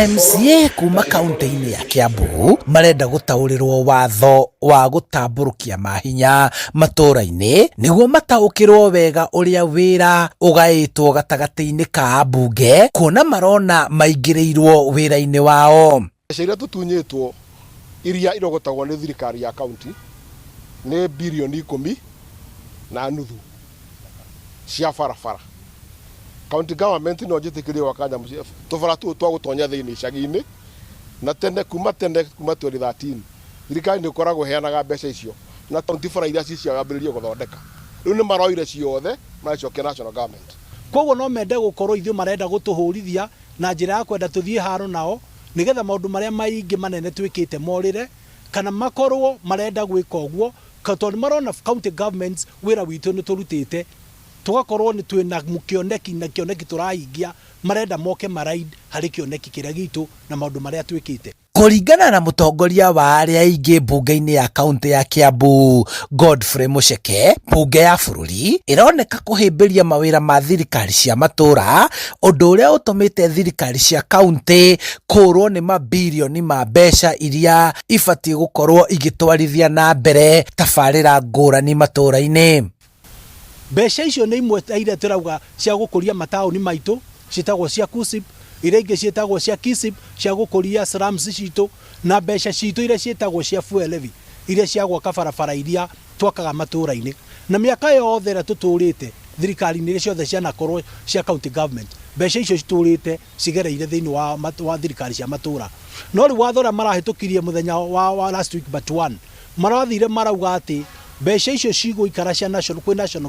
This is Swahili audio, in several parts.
MCA kuma kaunti-inĩ ya Kiambu marenda gũtaũrĩrwo watho wa gũtambũrũkia mahinya matũũra-inĩ nĩguo mataũkĩrwo wega ũrĩa wĩra ũgaĩtwo gatagatĩ-inĩ ka ambunge kuona marona maingĩrĩirwo wĩra-inĩ wao. Mbeca iria tũtunyĩtwo iria irogotagwo nĩ thirikari ya kaunti nĩ birioni 10.5 cia barabara. County government no njĩtĩkĩrie gwaka nyamũ cia tũbara tũu twa gũtonya thĩinĩ icagi-inĩ na tene kuma 2013 thirikari nĩ ĩkoragwo heanaga mbeca icio na county bara iria ciambĩrĩirie gũthondeka rĩu nĩ maroire ciothe macokia national government. Koguo no mende gũkorwo ithuĩ marenda gũtũhũrithia na njĩra ya kwenda tũthiĩ haro nao nĩgetha maũndũ marĩa maingĩ manene twĩkĩte morĩre kana makorwo marenda gwĩka ũguo tondũ marona county governments wĩra witũ nĩ tũrutĩte tugakorwo nĩ twĩna kĩoneki na kĩoneki tũrahingia marenda moke maraid harĩ kĩoneki kĩrĩa gitũ na maũndũ marĩa twĩkĩte. Kũringana na mũtongoria wa arĩa aingĩ mbunge-inĩ ya kaunti ya Kiambu Godfrey Muceke, mbunge ya bũrũri ĩroneka kũhĩmbĩria mawĩra ma thirikari cia matũũra ũndũ ũrĩa ũtũmĩte thirikari cia kaunti kũrwo nĩ mabirioni ma mbeca iria ibatiĩ gũkorwo igĩtwarithia na mbere tabarĩra ngũrani matũũra-inĩ. Mbeca icio nĩ imwe iria tũrauga cia gũkũria mataũni maitũ ciĩtagwo cia KUSSIP, iria ingĩ ciĩtagwo cia KISSIP cia gũkũria slums citũ na mbeca citũ iria ciĩtagwo cia fuel levy iria cia gwaka barabara iria twakaga matũũra-inĩ. Na mĩaka yothe ĩrĩa tũtũrĩte thirikari-inĩ iria ciothe cianakorwo cia county government mbeca icio citũrĩte cigereire thĩinĩ wa thirikari cia matũũra. No rĩu watho ũrĩa marahĩtũkirie mũthenya wa last week but one marathire marauga atĩ mbeca icio cigũikara cia national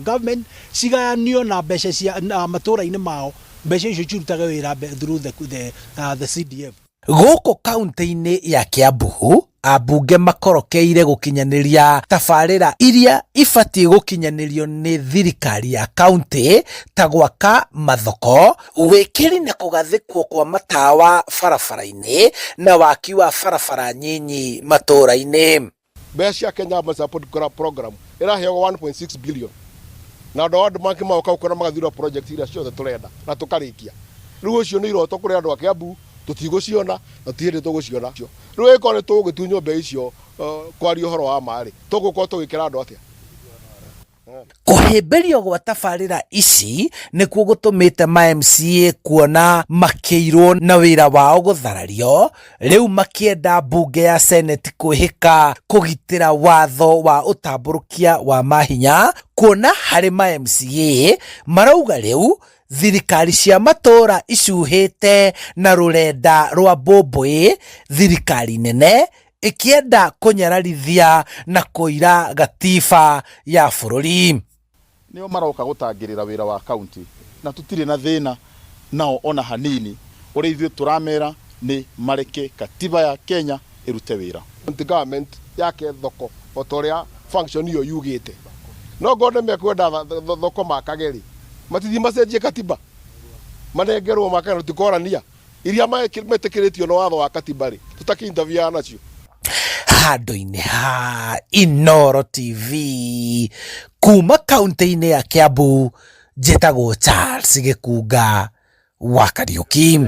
government cigayanio na mbeca cia matũũra-inĩ mao mbeca icio cirutage wĩra through the CDF. Gũkũ kaunti-inĩ ya Kiambu ambunge makorokeire gũkinyanĩria tabarĩra iria ibatiĩ gũkinyanĩrio nĩ thirikari ya kaunti ta gwaka mathoko, wĩkĩri na kũgathĩkwo kwa matawa barabara-inĩ na waki wa barabara nyinyi matũũra-inĩ. Mbeca cia Kenya Urban Support Program ĩraheagwo 1.6 billion na andũ mangĩ magoka gũkora magathura project iria ciothe tũrenda na tũkarĩkia. Rĩu ũcio nĩ iroto kũrĩ andũ a Kiambu tũtigũciona na tũtirĩ tũgũciona. Rĩu ĩkorwo nĩ tũgũtunywo mbeca icio kwaria ũhoro wa marĩ tũgũkorwo tũgĩkĩra andũ atĩa. Kũhĩmbĩrio gwa tabarĩra ici nĩkuo gũtũmĩte MCA kuona makĩirwo na wĩra wao gũtharario, rĩu makĩenda mbunge ya Senate kwĩhĩka kũgitĩra watho wa ũtambũrũkia wa mahinya kuona harĩ MCA marauga rĩu thirikari cia matũũra icuhĩte na rũrenda rwa mbũmbũĩ thirikari nene ikienda kunyararithia na kuira gatiba ya bũrũri. Nĩo maroka gũtangĩrĩra wĩra wa kaunti na tũtirĩ na thĩna nao ona hanini ũrĩa ithuĩ tũramera nĩ mareke katiba ya Kenya ĩrute wĩra. County government yake thoko o torĩa function iyo yugĩte. No ngone mekwenda thoko makageri matithi macenjie katiba manengerwo makana tũkorania iria metĩkĩrĩtio na watho wa katiba rĩ tũtakĩinterview nacio. Handũ-inĩ ha Inooro TV kuma kaunti-inĩ ya Kiambu njĩtagwo Charles Gĩkunga wa Kariũki.